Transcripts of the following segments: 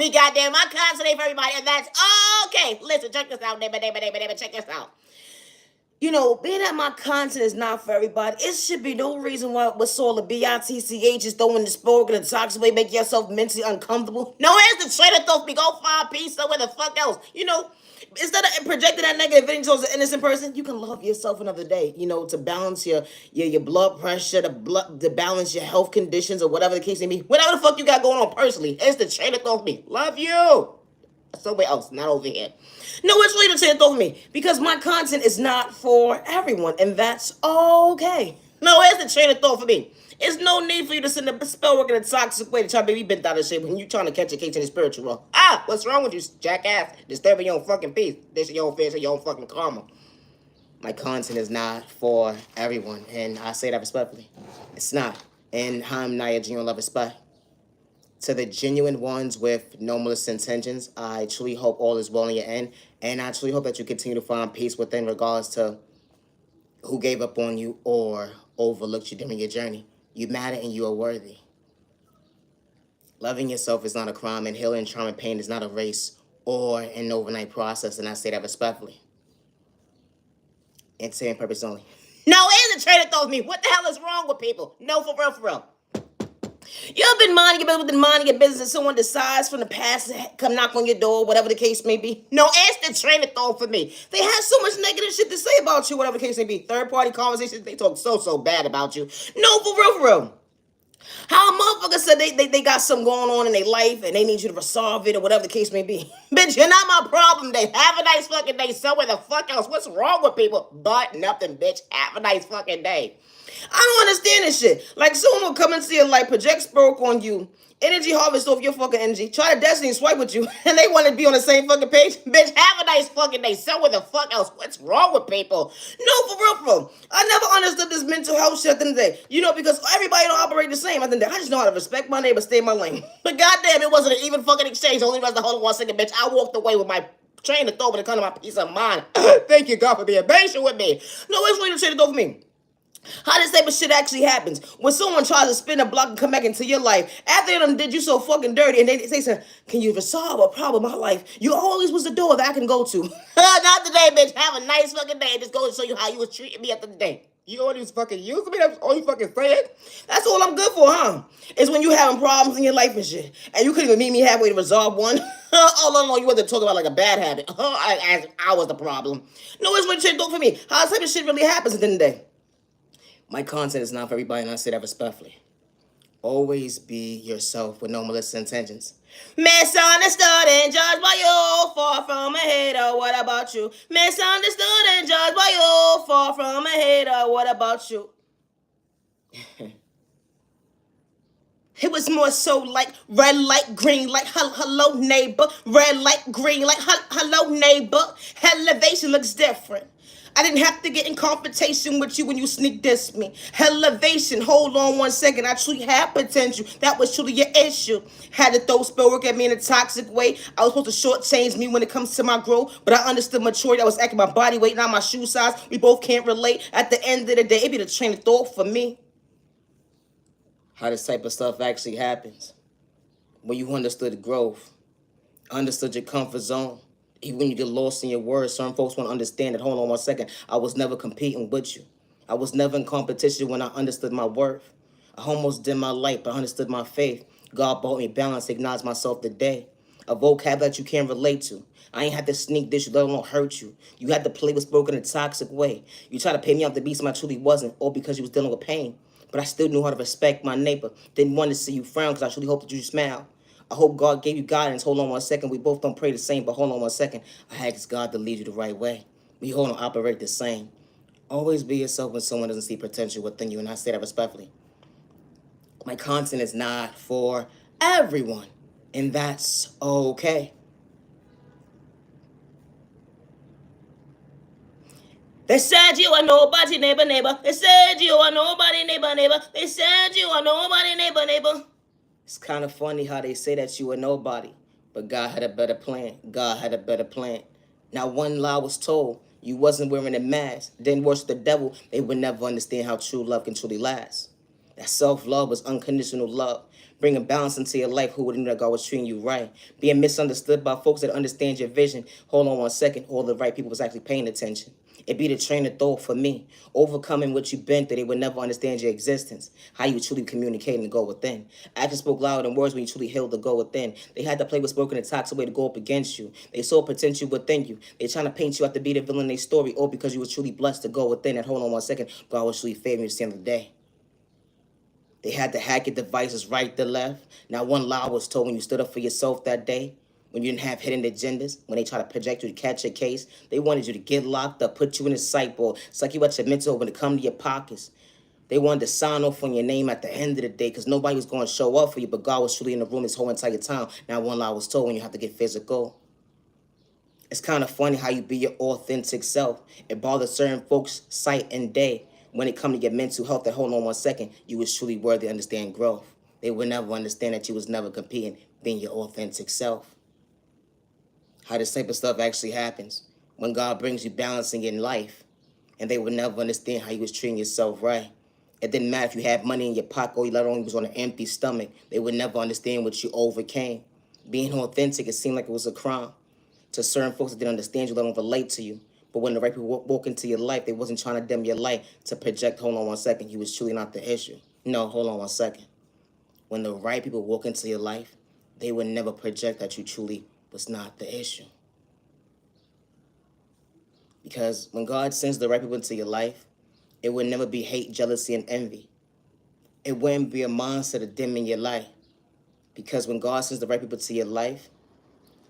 me, goddamn. My content ain't for everybody, and that's okay. Listen, check this out, neighbor, check this out. You know, being that my content is not for everybody, it should be no reason why what's all the BITCH is throwing the spoken and toxic way, make yourself mentally uncomfortable. No, here's the traitor thought me. Go find peace somewhere the fuck else. You know, instead of projecting that negative energy towards an innocent person, you can love yourself another day. You know, to balance your blood pressure, to balance your health conditions or whatever the case may be. Whatever the fuck you got going on personally, it's the traitor thought me. Love you. Somewhere else, not over here. No, it's really the same thing for me because my content is not for everyone, and that's okay. No, it's the train of thought for me. There's no need for you to send a spell work in a toxic way to try to be bent out of shape when you trying to catch a case in the spiritual world. What's wrong with you, jackass? Disturbing your own fucking peace. This is your own face and your own fucking karma. My content is not for everyone, and I say that respectfully. It's not. And I'm not a genuine love respect. To the genuine ones with no malicious intentions, I truly hope all is well in your end, and I truly hope that you continue to find peace within regardless to who gave up on you or overlooked you during your journey. You matter and you are worthy. Loving yourself is not a crime, and healing trauma and pain is not a race or an overnight process, and I say that respectfully. Entertainment purpose only. No, it is a traitor throws me. What the hell is wrong with people? No, for real, for real. You ever been minding your business and someone decides from the past to come knock on your door, whatever the case may be? No, ask the trainer thought for me. They have so much negative shit to say about you, whatever the case may be. Third-party conversations, they talk so bad about you. No, for real, for real. How a motherfucker said they got something going on in their life and they need you to resolve it or whatever the case may be. Bitch, you're not my problem. They have a nice fucking day somewhere the fuck else. What's wrong with people? But nothing, bitch. Have a nice fucking day. I don't understand this shit. Like, someone will come into your life, project spark on you, energy harvest off your fucking energy, try to destiny swipe with you, and they want to be on the same fucking page. Bitch, have a nice fucking day. Somewhere the fuck else. What's wrong with people? No, for real, for real. I never understood this mental health shit at the end of the day. You know, because everybody don't operate the same at the end of the day. I just know how to respect my neighbor, stay in my lane. But goddamn, it wasn't an even fucking exchange. Only reason, hold on 1 second, bitch. I walked away with my train of thought when it comes to my peace of mind. Thank you, God, for being patient with me. No, it's really the train of thought for me. How this type of shit actually happens when someone tries to spin a block and come back into your life after they done did you so fucking dirty and they say, can you resolve a problem in my life? You always was the door that I can go to. Not today, bitch. Have a nice fucking day. Just go and show you how you was treating me after the day. You always fucking using me? That's all you fucking saying? That's all I'm good for, huh? It's when you having problems in your life and shit. And you couldn't even meet me halfway to resolve one. Oh, no, you wasn't talking about like a bad habit. As I was the problem. No, it's what shit do for me. How this type of shit really happens at the end of the day. My content is not for everybody, and I say that respectfully. Always be yourself with no malicious intentions. Misunderstood and judged by you, far from a hater, what about you? Misunderstood and judged by you, far from a hater, what about you? It was more so like red light, green light, hello neighbor. Red light, green light, hello neighbor. Elevation looks different. I didn't have to get in confrontation with you when you sneak diss me. Elevation, hold on 1 second. I truly had potential. That was truly your issue. Had to throw spell work at me in a toxic way. I was supposed to shortchange me when it comes to my growth, but I understood maturity. I was acting my body weight, not my shoe size. We both can't relate. At the end of the day, it be the train of thought for me. How this type of stuff actually happens. When you understood growth, understood your comfort zone. Even when you get lost in your words, certain folks won't understand it. Hold on 1 second. I was never competing with you. I was never in competition when I understood my worth. I almost did my life, but I understood my faith. God brought me balance, acknowledge myself today. A vocab that you can't relate to. I ain't had to sneak this, let alone hurt you. You had to play with spoken in a toxic way. You tried to pay me off to be somebody I truly wasn't, all because you was dealing with pain. But I still knew how to respect my neighbor. Didn't want to see you frown because I truly hoped that you smile. I hope God gave you guidance. Hold on 1 second. We both don't pray the same, but hold on 1 second. I ask God to lead you the right way. We hold on operate the same. Always be yourself when someone doesn't see potential within you, and I say that respectfully. My content is not for everyone, and that's okay. They said you are nobody, neighbor, neighbor. They said you are nobody, neighbor, neighbor. They said you are nobody, neighbor, neighbor. It's kind of funny how they say that you were nobody, but God had a better plan. God had a better plan. Now, one lie was told. You wasn't wearing a mask. Didn't worship the devil. They would never understand how true love can truly last. That self-love was unconditional love. Bringing balance into your life, who would know that God was treating you right? Being misunderstood by folks that understand your vision. Hold on one second. All the right people was actually paying attention. It be the train of thought for me. Overcoming what you've been through, they would never understand your existence. How you truly communicate and go within. Actions spoke louder than words when you truly healed to go within. They had to play with spoken and toxic way to go up against you. They saw potential within you. They trying to paint you out to be the villain in their story, all because you was truly blessed to go within. And hold on one second, God was truly favoring you at the end of the day. They had to hack your devices right to left. Now one lie was told when you stood up for yourself that day, when you didn't have hidden agendas, when they try to project you to catch a case. They wanted you to get locked up, put you in a psych ward, suck you at your mental when it come to your pockets. They wanted to sign off on your name at the end of the day because nobody was going to show up for you, but God was truly in the room this whole entire time. Now one lie was told when you have to get physical. It's kind of funny how you be your authentic self. It bothers certain folks' sight and day. When it come to your mental health, that hold on one second, you was truly worthy to understand growth. They would never understand that you was never competing, being your authentic self. How this type of stuff actually happens. When God brings you balancing in life, and they would never understand how you was treating yourself right. It didn't matter if you had money in your pocket or you let alone was on an empty stomach. They would never understand what you overcame. Being authentic, it seemed like it was a crime. To certain folks that didn't understand you, let them relate to you. But when the right people walk into your life, they wasn't trying to dim your light to project, hold on one second, you was truly not the issue. No, hold on one second. When the right people walk into your life, they would never project that you truly was not the issue. Because when God sends the right people into your life, it would never be hate, jealousy, and envy. It wouldn't be a mindset of dimming your light. Because when God sends the right people to your life,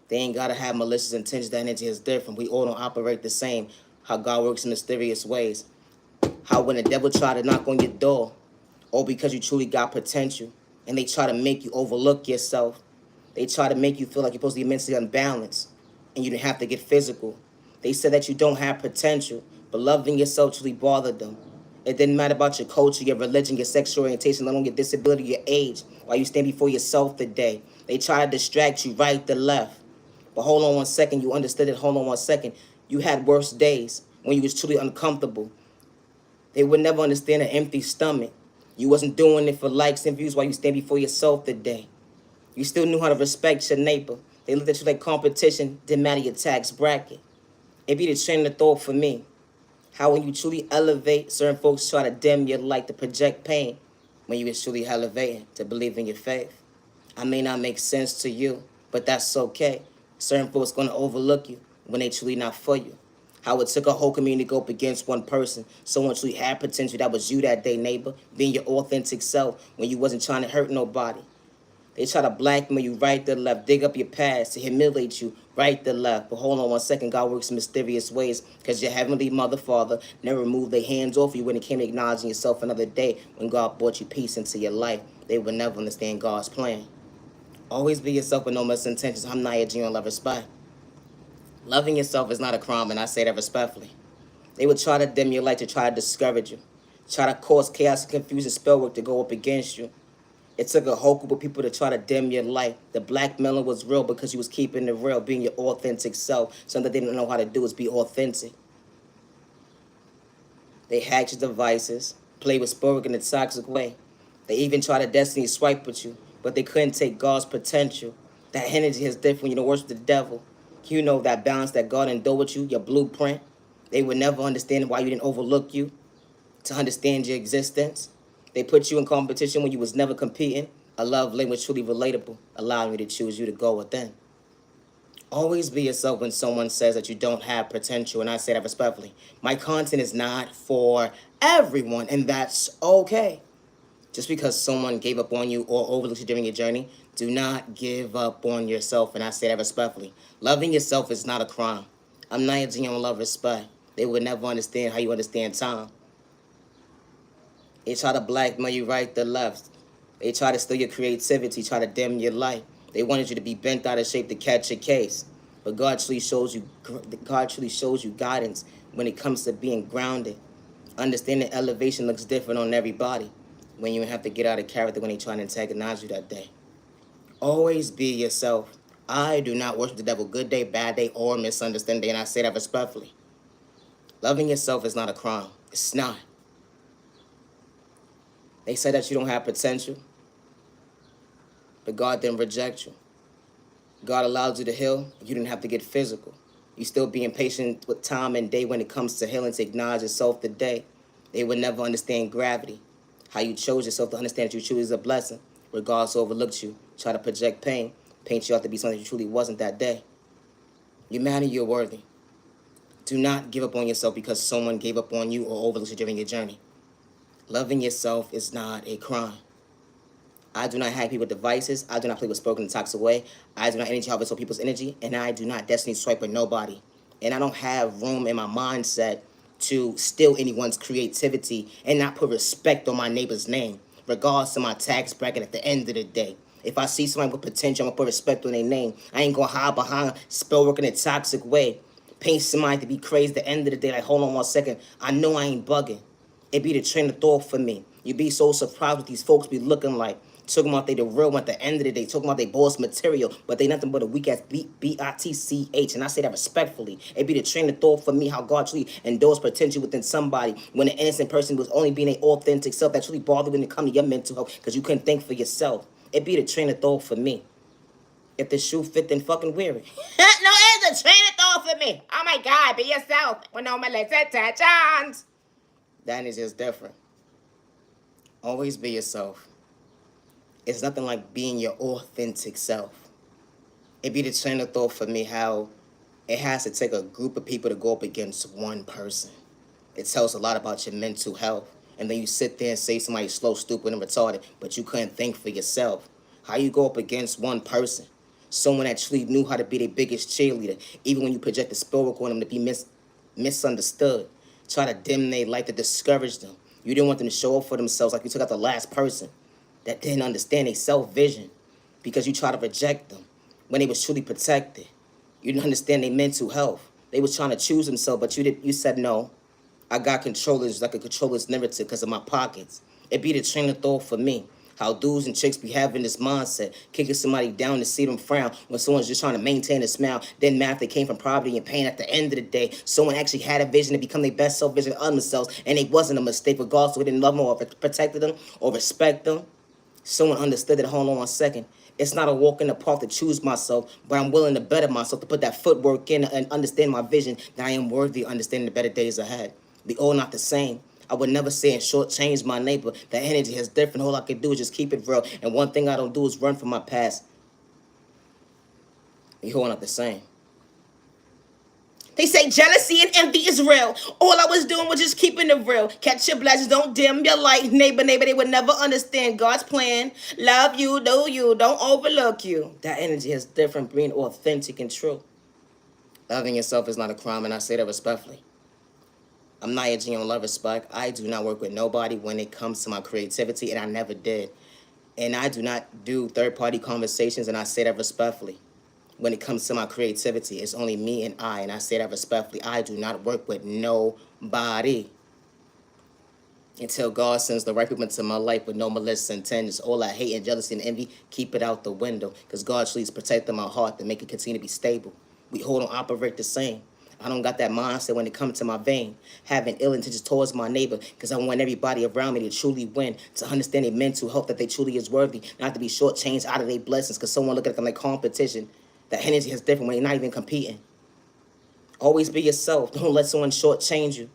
they ain't got to have malicious intentions. That energy is different. We all don't operate the same. How God works in mysterious ways. How when the devil try to knock on your door, or because you truly got potential, and they try to make you overlook yourself. They try to make you feel like you're supposed to be mentally unbalanced, and you didn't have to get physical. They said that you don't have potential, but loving yourself truly bothered them. It didn't matter about your culture, your religion, your sexual orientation, let alone your disability, your age, while you stand before yourself today. They try to distract you right to left. But hold on one second, you understood it, hold on one second. You had worse days when you was truly uncomfortable. They would never understand an empty stomach. You wasn't doing it for likes and views while you stand before yourself today. You still knew how to respect your neighbor. They looked at you like competition, didn't matter your tax bracket. It be the train of thought for me. How when you truly elevate, certain folks try to dim your light to project pain when you was truly elevating to believe in your faith. I may not make sense to you, but that's okay. Certain folks gonna overlook you when they truly not for you. How it took a whole community to go up against one person. Someone truly had potential. That was you that day, neighbor. Being your authentic self when you wasn't trying to hurt nobody. They try to blackmail you right to left, dig up your past, to humiliate you right to left. But hold on one second, God works in mysterious ways because your heavenly mother, father never removed their hands off you when it came to acknowledging yourself another day when God brought you peace into your life. They would never understand God's plan. Always be yourself with no misintentions. I'm not your on love respect. Loving yourself is not a crime, and I say that respectfully. They would try to dim your light to try to discourage you, try to cause chaos and confusion, spell work to go up against you. It took a whole group of people to try to dim your light. The blackmailing was real because you was keeping it real, being your authentic self. Something they didn't know how to do is be authentic. They hacked your devices, played with Spurrick in a toxic way. They even tried to destiny swipe with you, but they couldn't take God's potential. That energy is different when you don't worship the devil. You know that balance that God endowed with you, your blueprint. They would never understand why you didn't overlook you to understand your existence. They put you in competition when you was never competing. A love language truly relatable, allowing you to choose you to go within. Always be yourself when someone says that you don't have potential, and I say that respectfully. My content is not for everyone, and that's okay. Just because someone gave up on you or overlooked you during your journey, do not give up on yourself, and I say that respectfully. Loving yourself is not a crime. I'm not judging on love respect. They would never understand how you understand time. They try to blackmail you right to left. They try to steal your creativity, try to dim your light. They wanted you to be bent out of shape to catch a case. But God truly shows you guidance when it comes to being grounded. Understanding elevation looks different on everybody when you have to get out of character when they try to antagonize you that day. Always be yourself. I do not worship the devil good day, bad day, or misunderstanding day, and I say that respectfully. Loving yourself is not a crime. It's not. They say that you don't have potential. But God didn't reject you. God allowed you to heal. You didn't have to get physical. You still being patient with time and day when it comes to healing, to acknowledge yourself today. They would never understand gravity. How you chose yourself to understand that you truly is a blessing. Regardless of overlooked you, try to project pain, paint you out to be something you truly wasn't that day. You matter, you're worthy. Do not give up on yourself because someone gave up on you or overlooked you during your journey. Loving yourself is not a crime. I do not hack people with devices. I do not play with spoken in a toxic way. I do not energy harvest on people's energy. And I do not destiny swipe with nobody. And I don't have room in my mindset to steal anyone's creativity and not put respect on my neighbor's name, regardless of my tax bracket at the end of the day. If I see somebody with potential, I'm going to put respect on their name. I ain't going to hide behind spell work in a toxic way. Paint somebody to be crazy at the end of the day. Like, hold on 1 second. I know I ain't bugging. It be the train of thought for me. You be so surprised what these folks be looking like. Talking about they the real one at the end of the day. Talking about they boss material. But they nothing but a weak ass B-I-T-C-H. And I say that respectfully. It be the train of thought for me how God truly endorsed potential within somebody when an innocent person was only being their authentic self. That truly bothered when it come to your mental health because you couldn't think for yourself. It be the train of thought for me. If the shoe fit, then fucking wear it. No, it's a train of thought for me. Oh my God, be yourself. When no man lets chance. That is just different. Always be yourself. It's nothing like being your authentic self. It be the train of thought for me how it has to take a group of people to go up against one person. It tells a lot about your mental health. And then you sit there and say somebody's slow, stupid, and retarded, but you couldn't think for yourself. How you go up against one person? Someone that truly knew how to be their biggest cheerleader, even when you project the spell work on them to be misunderstood. Try to dim their light to discourage them. You didn't want them to show up for themselves like you took out the last person that didn't understand their self-vision because you try to reject them when they was truly protected. You didn't understand their mental health. They was trying to choose themselves, but you said no. I got controllers like a controller's narrative because of my pockets. It be the train of thought for me. How dudes and chicks be having this mindset, kicking somebody down to see them frown when someone's just trying to maintain a smile. Then math, they came from poverty and pain. At the end of the day, someone actually had a vision to become their best self-vision of themselves, and it wasn't a mistake regardless of we didn't love them or protected them or respect them. Someone understood that, hold on 1 second. It's not a walk in the park to choose myself, but I'm willing to better myself, to put that footwork in and understand my vision, that I am worthy of understanding the better days ahead. We all not the same. I would never say and shortchange my neighbor. The energy is different. All I can do is just keep it real. And one thing I don't do is run from my past. We all not the same. They say jealousy and envy is real. All I was doing was just keeping it real. Catch your blessings, don't dim your light. Neighbor, they would never understand God's plan. Love you, know you, don't overlook you. That energy is different, being authentic and true. Loving yourself is not a crime, and I say that respectfully. I'm not edging on love respect. I do not work with nobody when it comes to my creativity, and I never did. And I do not do third-party conversations, and I say that respectfully. When it comes to my creativity, it's only me and I say that respectfully. I do not work with nobody until God sends the right people into my life with no malicious intentions. All that hate and jealousy and envy, keep it out the window, because God truly is protecting my heart to make it continue to be stable. We hold on, operate the same. I don't got that mindset when it comes to my vein, having ill intentions towards my neighbor, because I want everybody around me to truly win, to understand their mental health, that they truly is worthy, not to be shortchanged out of their blessings, because someone look at them like competition. That energy is different when they're not even competing. Always be yourself. Don't let someone shortchange you.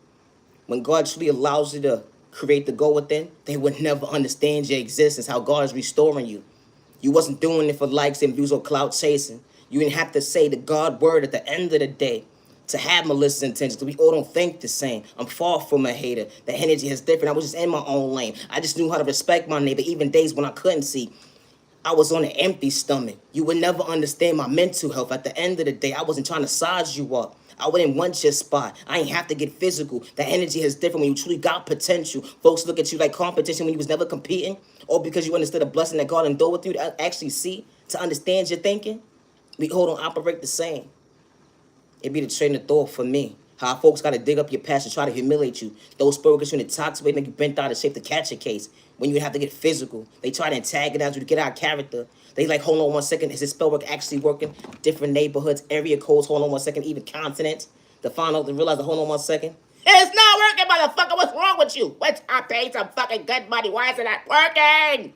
When God truly allows you to create the goal within, they would never understand your existence, how God is restoring you. You wasn't doing it for likes and views or clout chasing. You didn't have to say the God word at the end of the day to have malicious intentions. We all don't think the same. I'm far from a hater. The energy is different. I was just in my own lane. I just knew how to respect my neighbor, even days when I couldn't see. I was on an empty stomach. You would never understand my mental health. At the end of the day, I wasn't trying to size you up. I wouldn't want your spot. I ain't have to get physical. The energy is different when you truly got potential. Folks look at you like competition when you was never competing, or because you understood a blessing that God endured with you to actually see, to understand your thinking. We all don't operate the same. It be the train of thought for me. How folks got to dig up your past and try to humiliate you. Those spirits in the toxic way make you bent out of shape to catch a case. When you have to get physical, they try to antagonize you to get out of character. They like, hold on 1 second, is this spell work actually working? Different neighborhoods, area codes, hold on 1 second, even continents. To find out, to realize, that, hold on 1 second. It's not working, motherfucker. What's wrong with you? I paid some fucking good money. Why is it not working?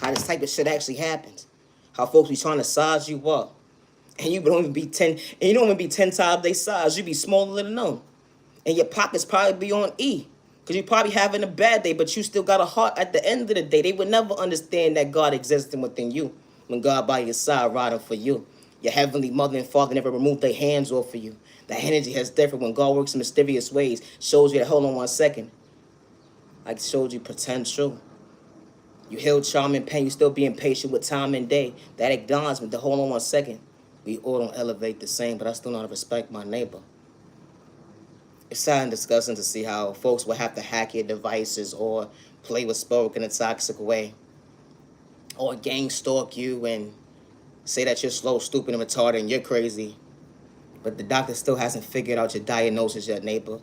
How this type of shit actually happens. How folks be trying to size you up. And you don't even be 10, and you don't even be 10 times they size. You be smaller than them. And your pockets probably be on E. Because you probably having a bad day, but you still got a heart at the end of the day. They would never understand that God existed within you when God by your side riding for you. Your heavenly mother and father never removed their hands off of you. That energy has different when God works in mysterious ways. Shows you that, hold on 1 second. I showed you potential. You healed charm and pain. You still being patient with time and day. That acknowledgement, the hold on 1 second. We all don't elevate the same, but I still know how to respect my neighbor. It's sad and disgusting to see how folks will have to hack your devices or play with spoke in a toxic way, or gang stalk you and say that you're slow, stupid, and retarded and you're crazy. But the doctor still hasn't figured out your diagnosis yet, neighbor.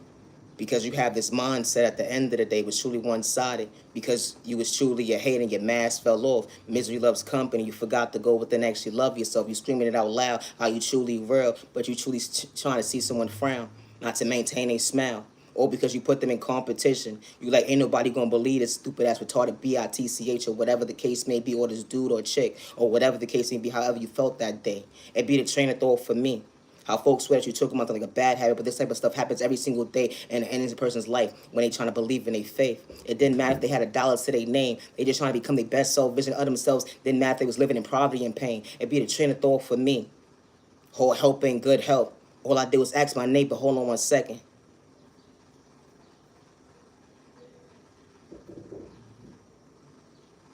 Because you have this mindset at the end of the day was truly one-sided, because you was truly your hate and your mask fell off. Misery loves company. You forgot to go within and actually love yourself. You screaming it out loud how you truly real, but you truly trying to see someone frown, not to maintain a smile. Or because you put them in competition. You like, ain't nobody gonna believe this stupid ass retarded bitch or whatever the case may be, or this dude or chick, or whatever the case may be, however you felt that day. It be the train of thought for me. How folks swear that you took them out like a bad habit, but this type of stuff happens every single day in a person's life when they trying to believe in their faith. It didn't matter if they had a dollar to their name. They just trying to become their best self vision of themselves. Didn't matter if they was living in poverty and pain. It be the train of thought for me. Whole helping, good help. All I did was ask my neighbor, hold on 1 second.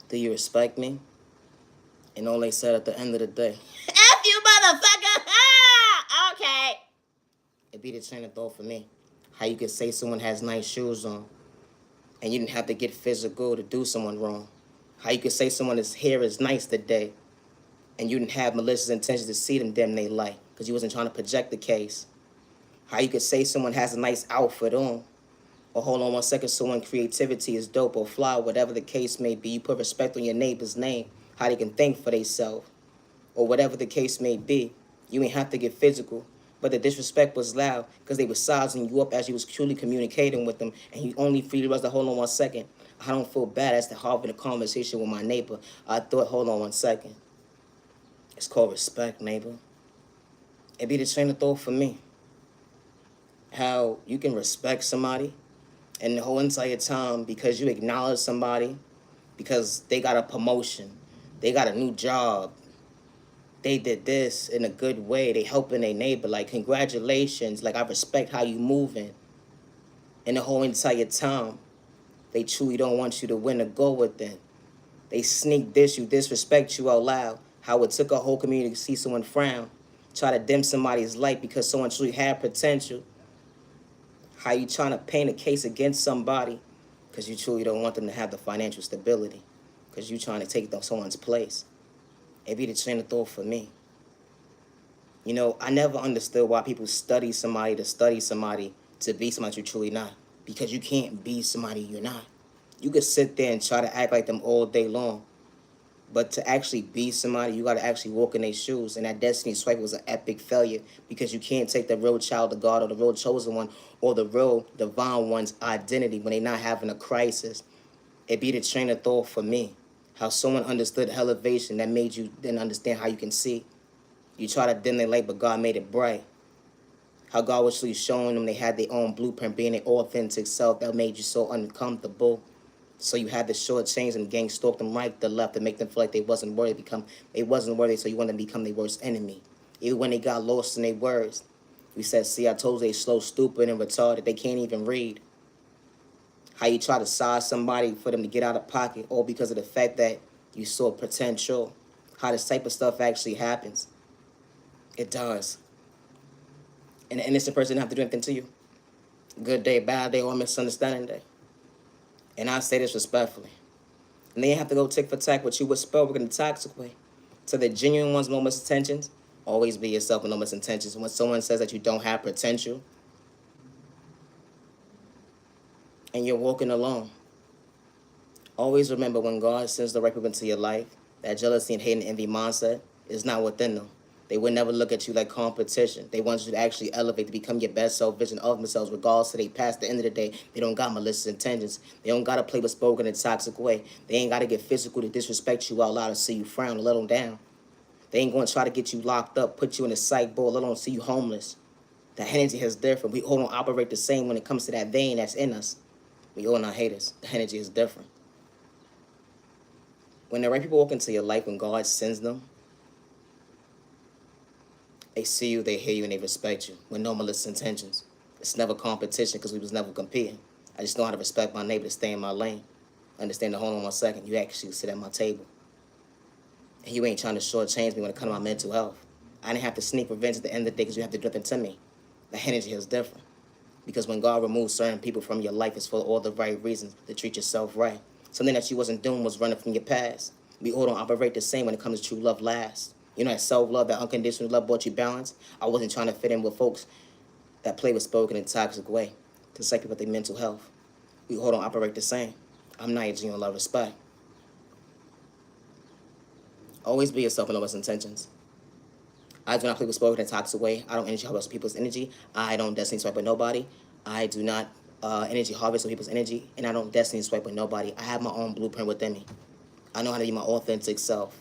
Do you respect me? And all they said at the end of the day, F you, motherfucker! Okay. It be the train of thought for me. How you could say someone has nice shoes on and you didn't have to get physical to do someone wrong. How you could say someone's hair is nice today and you didn't have malicious intentions to see them damn they like because you wasn't trying to project the case. How you could say someone has a nice outfit on, or hold on 1 second, someone creativity is dope or fly, whatever the case may be. You put respect on your neighbor's name, how they can think for themselves, or whatever the case may be. You ain't have to get physical, but the disrespect was loud because they were sizing you up as you was truly communicating with them, and you only freely was to hold on 1 second. I don't feel bad as to having a conversation with my neighbor. I thought, hold on 1 second. It's called respect, neighbor. It be the train of thought for me. How you can respect somebody and the whole entire time because you acknowledge somebody, because they got a promotion, they got a new job, they did this in a good way, they helping their neighbor, like congratulations, like I respect how you moving. And the whole entire time, they truly don't want you to win or go with them. They sneak diss you, disrespect you out loud. How it took a whole community to see someone frown, try to dim somebody's light because someone truly had potential. How you trying to paint a case against somebody because you truly don't want them to have the financial stability, because you trying to take someone's place. It be the train of thought for me. You know, I never understood why people study somebody to be somebody you're truly not, because you can't be somebody you're not. You could sit there and try to act like them all day long, but to actually be somebody, you got to actually walk in their shoes. And that Destiny Swipe was an epic failure because you can't take the real child of God or the real chosen one or the real divine one's identity when they not having a crisis. It be the train of thought for me. How someone understood elevation that made you then understand how you can see. You try to dim their light, but God made it bright. How God was really showing them they had their own blueprint, being their authentic self that made you so uncomfortable. So you had to short change and gang stalk them right to left to make them feel like they wasn't worthy, so you want them to become their worst enemy. Even when they got lost in their words. We said, see, I told you they slow, stupid, and retarded. They can't even read. How you try to size somebody for them to get out of pocket, all because of the fact that you saw potential. How this type of stuff actually happens. It does. And the innocent person didn't have to do anything to you. Good day, bad day, or misunderstanding day. And I say this respectfully. And they have to go tick for tack with you with spell in a toxic way. To the genuine ones, no misintentions, always be yourself with no misintentions. When someone says that you don't have potential and you're walking alone, always remember when God sends the right people into your life, that jealousy and hate and envy mindset is not within them. They would never look at you like competition. They want you to actually elevate to become your best self vision of themselves, regardless of they past. At the end of the day, they don't got malicious intentions. They don't got to play with spoken in a toxic way. They ain't got to get physical to disrespect you out loud and see you frown and let them down. They ain't going to try to get you locked up, put you in a psych board, let alone see you homeless. The energy is different. We all don't operate the same when it comes to that vein that's in us. We all not haters. The energy is different. When the right people walk into your life, when God sends them, they see you, they hear you, and they respect you with no malicious intentions. It's never competition because we was never competing. I just know how to respect my neighbor, to stay in my lane. Understand that, hold on 1 second, you actually sit at my table. And you ain't trying to shortchange me when it comes to my mental health. I didn't have to sneak revenge at the end of the day because you have to drip into me. The energy is different. Because when God removes certain people from your life, it's for all the right reasons, to treat yourself right. Something that you wasn't doing was running from your past. We all don't operate the same when it comes to true love lasts. You know, that self-love, that unconditional love brought you balance. I wasn't trying to fit in with folks that play with spoken in a toxic way to psych people with their mental health. We all don't operate the same. I'm not aging on love, respect. Always be yourself and know what's intentions. I do not play with spoken in a toxic way. I don't energy harvest people's energy. I don't destiny swipe with nobody. I do not energy harvest people's energy, and I don't destiny swipe with nobody. I have my own blueprint within me. I know how to be my authentic self.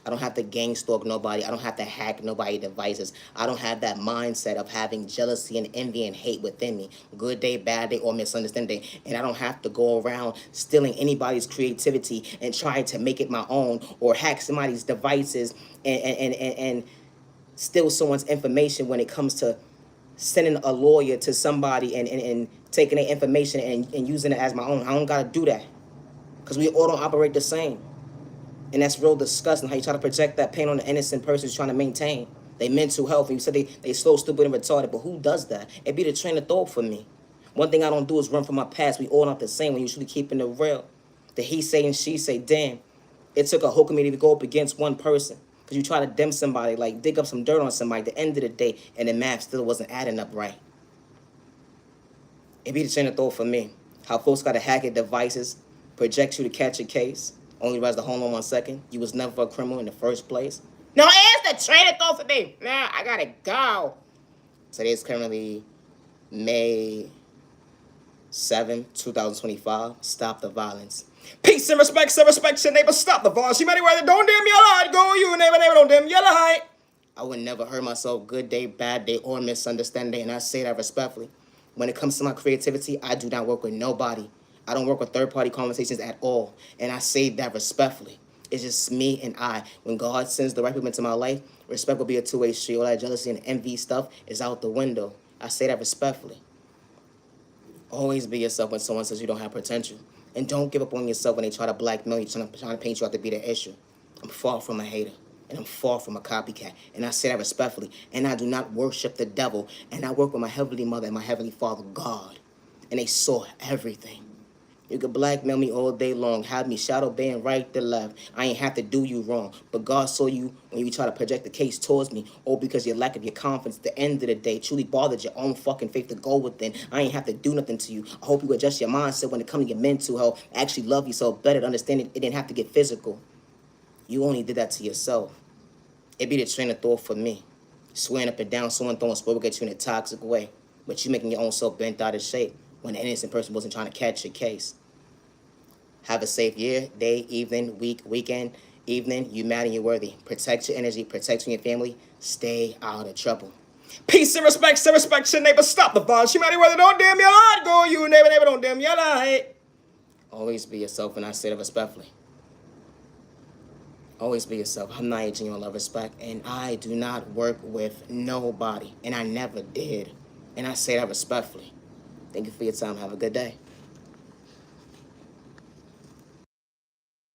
I don't have to gang stalk nobody. I don't have to hack nobody's devices. I don't have that mindset of having jealousy and envy and hate within me. Good day, bad day, or misunderstanding. And I don't have to go around stealing anybody's creativity and trying to make it my own, or hack somebody's devices and steal someone's information when it comes to sending a lawyer to somebody and taking their information and using it as my own. I don't got to do that because we all don't operate the same. And that's real disgusting how you try to project that pain on the innocent person who's trying to maintain their mental health. And you said they slow, stupid, and retarded, but who does that? It be the train of thought for me. One thing I don't do is run from my past. We all not the same when you should be keeping it real. The he say and she say, damn, it took a whole community to go up against one person. Because you try to dim somebody, like dig up some dirt on somebody at the end of the day, and the math still wasn't adding up right. It be the train of thought for me. How folks got to hack your devices, project you to catch a case, only realize to hold on 1 second. You was never a criminal in the first place. No, it's the train of thought for me. Now I gotta go. Today is currently May 7, 2025. Stop the violence. Peace and respect, your neighbor. Stop the violence. You anywhere that don't dim your light. Go you, neighbor, don't dim your light. I would never hurt myself, good day, bad day, or misunderstanding, and I say that respectfully. When it comes to my creativity, I do not work with nobody. I don't work with third-party conversations at all, and I say that respectfully. It's just me and I. When God sends the right people into my life, respect will be a two-way street. All that jealousy and envy stuff is out the window. I say that respectfully. Always be yourself when someone says you don't have potential. And don't give up on yourself when they try to blackmail you, trying to paint you out to be the issue. I'm far from a hater, and I'm far from a copycat. And I say that respectfully. And I do not worship the devil. And I work with my Heavenly Mother and my Heavenly Father, God. And they saw everything. You could blackmail me all day long, have me shadow ban right to left. I ain't have to do you wrong. But God saw you when you try to project the case towards me, or because your lack of your confidence at the end of the day truly bothered your own fucking faith to go within. I ain't have to do nothing to you. I hope you adjust your mindset when it comes to your mental health. Actually love yourself better to understand it didn't have to get physical. You only did that to yourself. It be the train of thought for me. Swearing up and down, someone throwing sport at you in a toxic way. But you making your own self bent out of shape when the innocent person wasn't trying to catch your case. Have a safe year, day, evening, week, weekend, evening. You matter, you're worthy. Protect your energy, protect your family. Stay out of trouble. Peace and respect, your neighbor. Stop the violence. You matter whether don't dim your light. Go you, neighbor, don't dim your light. Always be yourself, and I say that respectfully. Always be yourself. I'm not aging on love, respect, and I do not work with nobody, and I never did. And I say that respectfully. Thank you for your time. Have a good day.